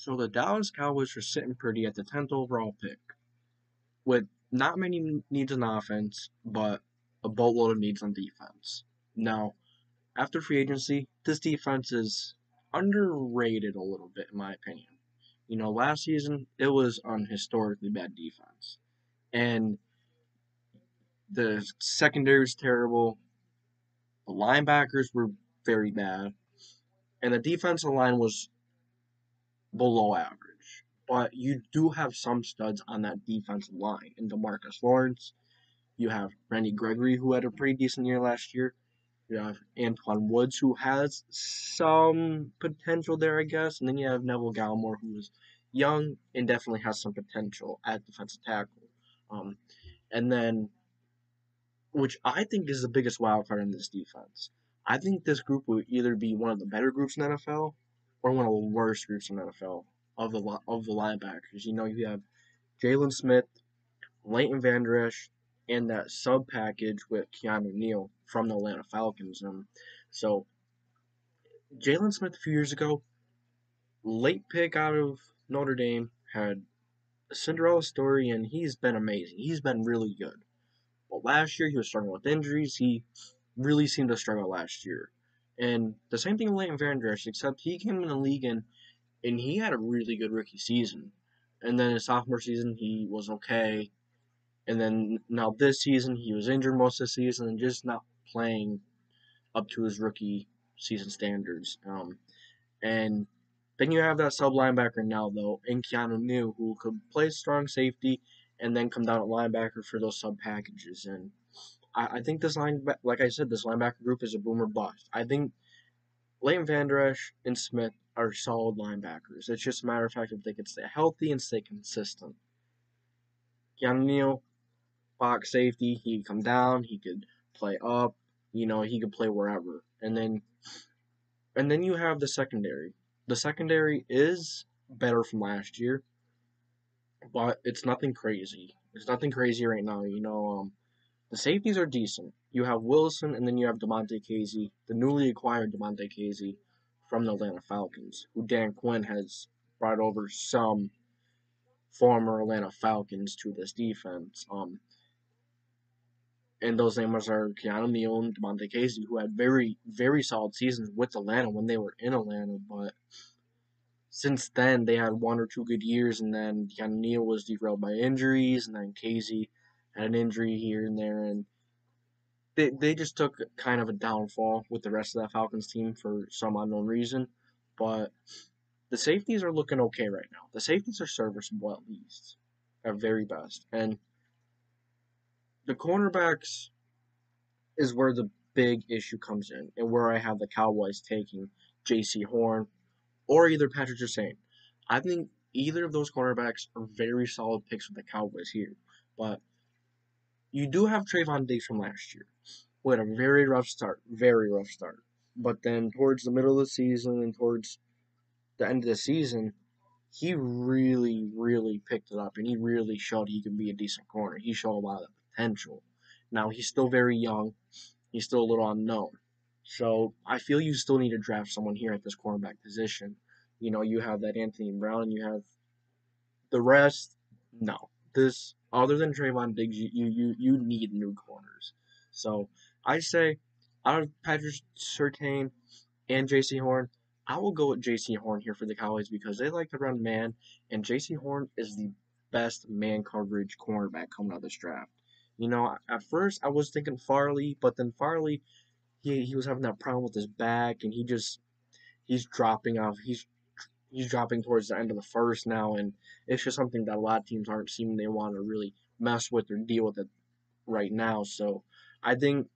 So the Dallas Cowboys are sitting pretty at the 10th overall pick with not many needs on offense, but a boatload of needs on defense. Now, after free agency, this defense is underrated a little bit, in my opinion. Last season, it was an historically bad defense. And the secondary was terrible. The linebackers were very bad. And the defensive line was below average. But you do have some studs on that defensive line. In DeMarcus Lawrence, you have Randy Gregory, who had a pretty decent year last year. You have Antoine Woods, who has some potential there, I guess. And then you have Neville Gallimore, who is young and definitely has some potential at defensive tackle. Um, and then, which I think is the biggest wild card in this defense. I think this group will either be one of the better groups in the NFL or one of the worst groups in the NFL of the linebackers. You have Jalen Smith, Leighton Vander-Esch, and that sub package with Keanu Neal from the Atlanta Falcons. So Jalen Smith a few years ago, late pick out of Notre Dame, had a Cinderella story, and he's been amazing. He's been really good. But last year he was struggling with injuries. He really seemed to struggle last year. And the same thing with Leighton Vander-Esch, except he came in the league and he had a really good rookie season. And then his sophomore season he was okay. And then now this season, he was injured most of the season and just not playing up to his rookie season standards. And then you have that sub linebacker now, though, in Keanu Neal, who could play strong safety and then come down at linebacker for those sub packages. And I think this like I said, this linebacker group is a boomer bust. I think Leighton Vander Esch and Smith are solid linebackers. It's just a matter of fact if they can stay healthy and stay consistent. Keanu Neal, box safety, he could come down, he could play up, he could play wherever. And then you have the secondary. The secondary is better from last year, but it's nothing crazy. It's nothing crazy right now. The safeties are decent. You have Wilson, and then you have Damontae Kazee, the newly acquired Damontae Kazee from the Atlanta Falcons, who Dan Quinn has brought over some former Atlanta Falcons to this defense. And those names are Keanu Neal and Damontae Kazee, who had very, very solid seasons with Atlanta when they were in Atlanta. But since then, they had one or two good years, and then Keanu Neal was derailed by injuries, and then Kazee had an injury here and there, and they just took kind of a downfall with the rest of that Falcons team for some unknown reason. But the safeties are looking okay right now. The safeties are serviceable at least, at very best. And the cornerbacks is where the big issue comes in, and where I have the Cowboys taking Jaycee Horn or either PatrickSurtain. I think either of those cornerbacks are very solid picks with the Cowboys here. But you do have Trayvon Diggs from last year, who had a very rough start. But then towards the middle of the season and towards the end of the season, he really, really picked it up, and he really showed he could be a decent corner. He showed a lot of potential. Now, he's still very young. He's still a little unknown. So, I feel you still need to draft someone here at this cornerback position. You have that Anthony Brown, and you have the rest. No. Other than Trayvon Diggs, you need new corners. So, I say, out of PatrickSurtain and Jaycee Horn, I will go with Jaycee Horn here for the Cowboys because they like to run man, and Jaycee Horn is the best man coverage cornerback coming out of this draft. At first I was thinking Farley, but then Farley, he was having that problem with his back, and he's dropping off. He's dropping towards the end of the first now, and it's just something that a lot of teams aren't seeming they want to really mess with or deal with it right now. So I think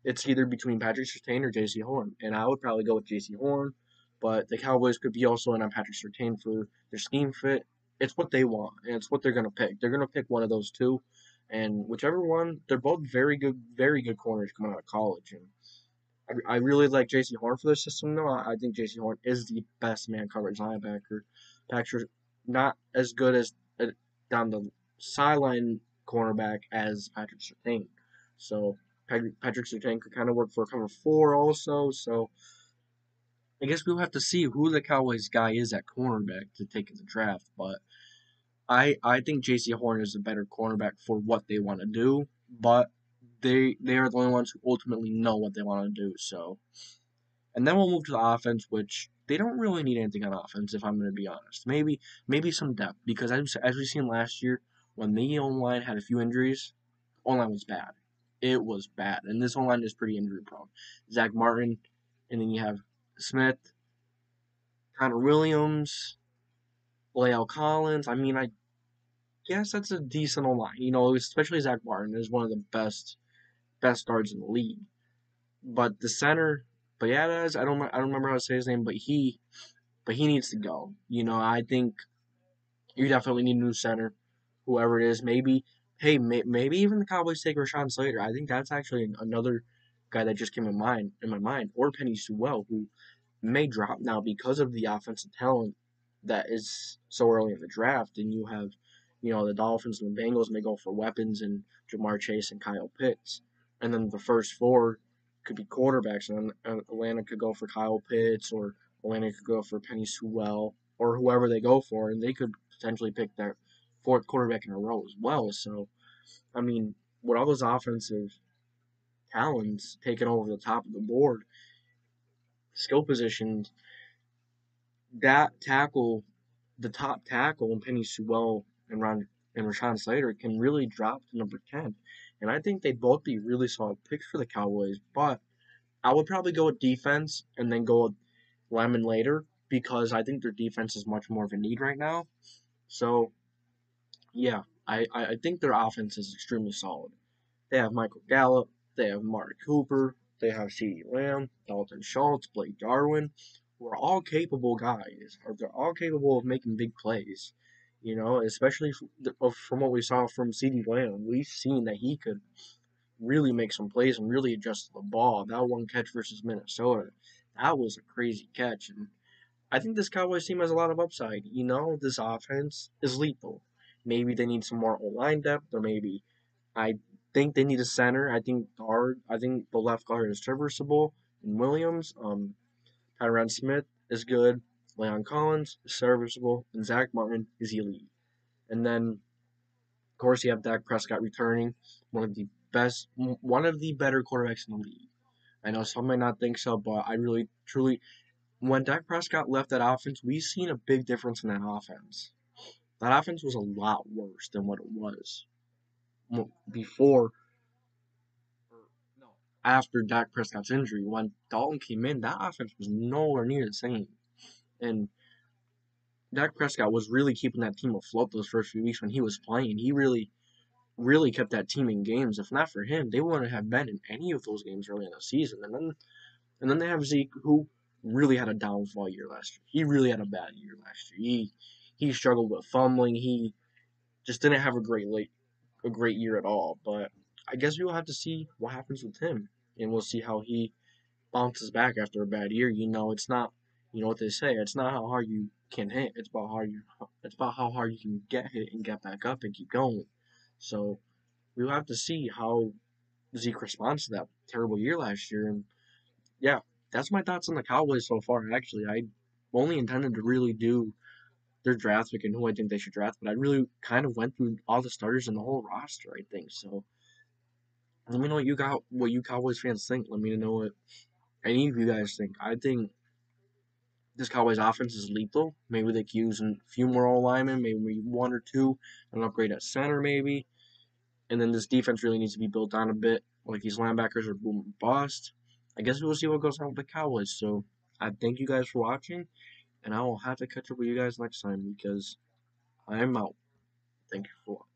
it's either between PatrickSurtain or Jaycee Horn, and I would probably go with Jaycee Horn, but the Cowboys could be also in on PatrickSurtain for their scheme fit. It's what they want, and it's what they're going to pick. They're going to pick one of those two, and whichever one, they're both very good corners coming out of college. And I really like Jaycee Horn for this system, though. I think Jaycee Horn is the best man coverage linebacker. Patrick, not as good as down the sideline cornerback as PatrickSurtain. So PatrickSurtain could kind of work for a cover four also. So I guess we'll have to see who the Cowboys guy is at cornerback to take in the draft. But I think Jaycee Horn is a better cornerback for what they want to do. But they are the only ones who ultimately know what they want to do. So, and then we'll move to the offense, which they don't really need anything on offense, if I'm going to be honest. Maybe some depth, because as we seen last year, when the O-line had a few injuries, O-line was bad. It was bad, and this O-line is pretty injury prone. Zach Martin, and then you have Smith, Connor Williams, Lael Collins. I mean, I guess that's a decent O-line. You know, especially Zach Martin is one of the best guards in the league. But the center, Bayades, I don't remember how to say his name, but he needs to go. You know, I think you definitely need a new center, whoever it is. Maybe even the Cowboys take Rashawn Slater. I think that's actually another guy that just came in my mind, or Penny Sewell, who may drop now because of the offensive talent that is so early in the draft. And you have, you know, the Dolphins and the Bengals may go for weapons and Jamar Chase and Kyle Pitts, and then the first four could be quarterbacks, and then Atlanta could go for Kyle Pitts, or Atlanta could go for Penny Sewell, or whoever they go for, and they could potentially pick their fourth quarterback in a row as well. So, I mean, with all those offensive talents taking over the top of the board, skill positions, that tackle, the top tackle, and Penny Sewell and Rashawn Slater can really drop to number 10. And I think they'd both be really solid picks for the Cowboys, but I would probably go with defense and then go with Lemon later, because I think their defense is much more of a need right now. So, yeah, I think their offense is extremely solid. They have Michael Gallup, they have Mark Cooper, they have CeeDee Lamb, Dalton Schultz, Blake Darwin, who are all capable guys, or they're all capable of making big plays. You know, especially from what we saw from CeeDee Lamb, we've seen that he could really make some plays and really adjust the ball. That one catch versus Minnesota, that was a crazy catch. And I think this Cowboys team has a lot of upside. You know, this offense is lethal. Maybe they need some more O-line depth, or maybe I think they need a center. I think guard. I think the left guard is serviceable. And Williams, Tyron Smith is good. Leon Collins is serviceable, and Zach Martin is elite. And then, of course, you have Dak Prescott returning, one of the better quarterbacks in the league. I know some might not think so, but I really, truly, when Dak Prescott left that offense, we've seen a big difference in that offense. That offense was a lot worse than what it was before, no, after Dak Prescott's injury. When Dalton came in, that offense was nowhere near the same. And Dak Prescott was really keeping that team afloat those first few weeks when he was playing. He really kept that team in games. If not for him, they wouldn't have been in any of those games early in the season. And then they have Zeke, who really had a downfall year last year. He really had a bad year last year. He struggled with fumbling. He just didn't have a great year at all. But I guess we will have to see what happens with him, and we'll see how he bounces back after a bad year. You know, it's not, you know what they say, it's not how hard you can hit. It's about how hard you can get hit and get back up and keep going. So we'll have to see how Zeke responds to that terrible year last year. And yeah, that's my thoughts on the Cowboys so far. Actually, I only intended to really do their draft pick and who I think they should draft, but I really kind of went through all the starters and the whole roster, I think. So let me know what you Cowboys fans think. Let me know what any of you guys think. I think this Cowboys offense is lethal. Maybe they could use a few more O linemen, maybe one or two, an upgrade at center, maybe. And then this defense really needs to be built on a bit. Like these linebackers are boom and bust. I guess we'll see what goes on with the Cowboys. So I thank you guys for watching, and I will have to catch up with you guys next time because I am out. Thank you for watching.